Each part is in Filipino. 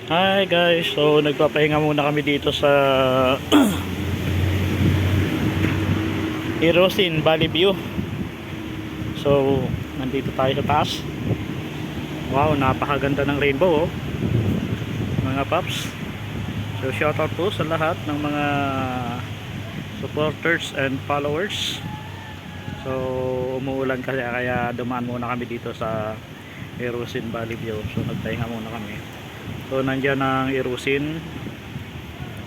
Hi guys, so nagpapahinga muna kami dito sa Erosin Valley View. So nandito tayo sa taas. Wow, napakaganda ng rainbow oh, mga paps. So shoutout po sa lahat ng mga supporters and followers. So umuulan kasi kaya dumaan muna kami dito sa Erosin Valley View. So nagpahinga muna kami. So nandiyan ang Erosin.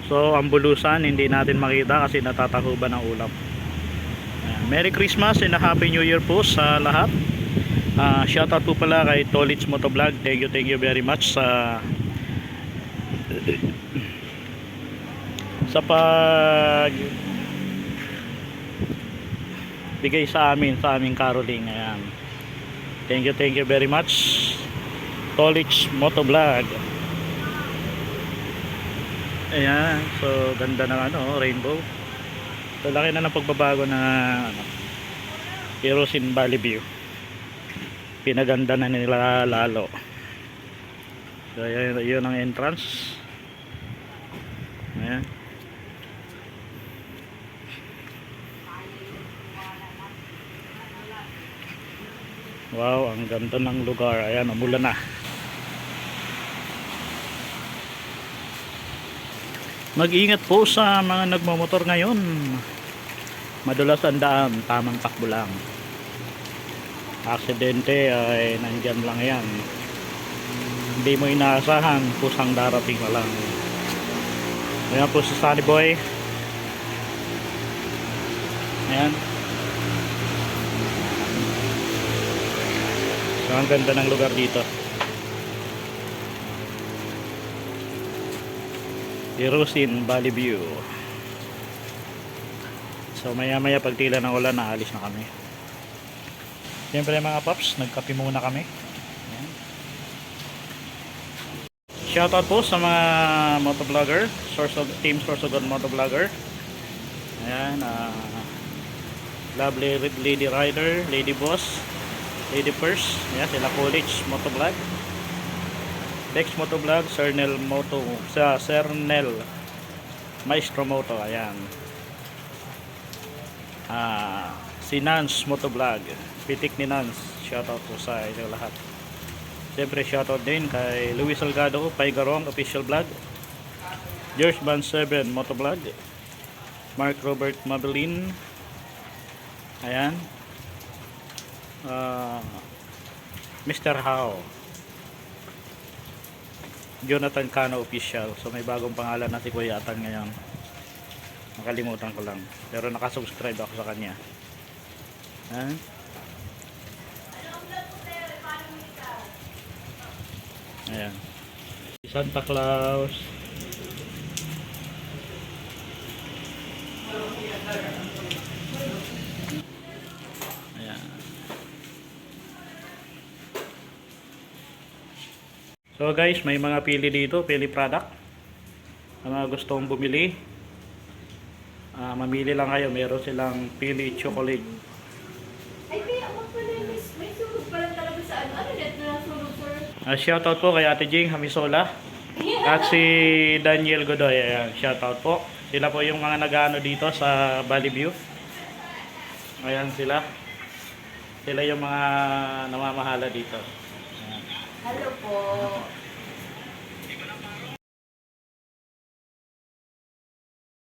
So ang bulusan hindi natin makita kasi natatahuban ng ulap. Merry Christmas and a Happy New Year po sa lahat. Shoutout po pala kay Tolits Motovlog. Thank you very much sa pag bigay sa aming caroling. Ayan. Thank you very much Tolits Motovlog. Ayan, so ganda ng rainbow. So laki na ng pagbabago na Erosin Valley View. Pinaganda na nila lalo. So yun ang entrance. Ayan. Wow, ang ganda ng lugar. Ayan, umulan na. Mag-ingat po sa mga nagmamotor ngayon. Madulas ang daan, tamang takbo lang. Aksidente ay nandyan lang yan. Hindi mo inaasahan, kusang darating na lang. Ayan po si Sunny Boy. Ayan. So ang ganda ng lugar dito. Erosin Valley View. So maya pag tila ng ulan naalis na kami. Siyempre mga paps, nagkape muna kami. Ayan. Shoutout po sa mga motovlogger, Team Source of God Motovlogger. Ayan, lovely Lady Rider, Lady Boss, Lady Purse. Ayan, sila College Motovlog, Dex Motovlog, Cernel Maestro Moto. Ayan. Si Nance Motovlog, pitik ni Nance. Shoutout po sa inyo lahat. Siyempre shoutout din kay Luis Salgado, Paigarong Official Vlog, George Van 7 Motovlog, Mark Robert Mabelin. Ayan. Mr. How, Jonathan Cano Official. So may bagong pangalan na si Kuya Atan ngayon. Nakalimutan ko lang. Pero nakasubscribe ako sa kanya. Ayan. Ayan. Santa Claus. Ayan. So guys, may mga pili dito, pili product. Ang mga gustong bumili, mamili lang kayo. Meron silang pili chocolate. Ay, kaya ako pala, may sunog pala talaga sa ano net na sunog, sir? Shoutout po kay Ate Jing Hamisola at si Daniel Godoy. Ayan, shoutout po. Sila po yung mga nag-ano dito sa Valley View. Ayan sila. Sila yung mga namamahala dito. Ayan. Hello po.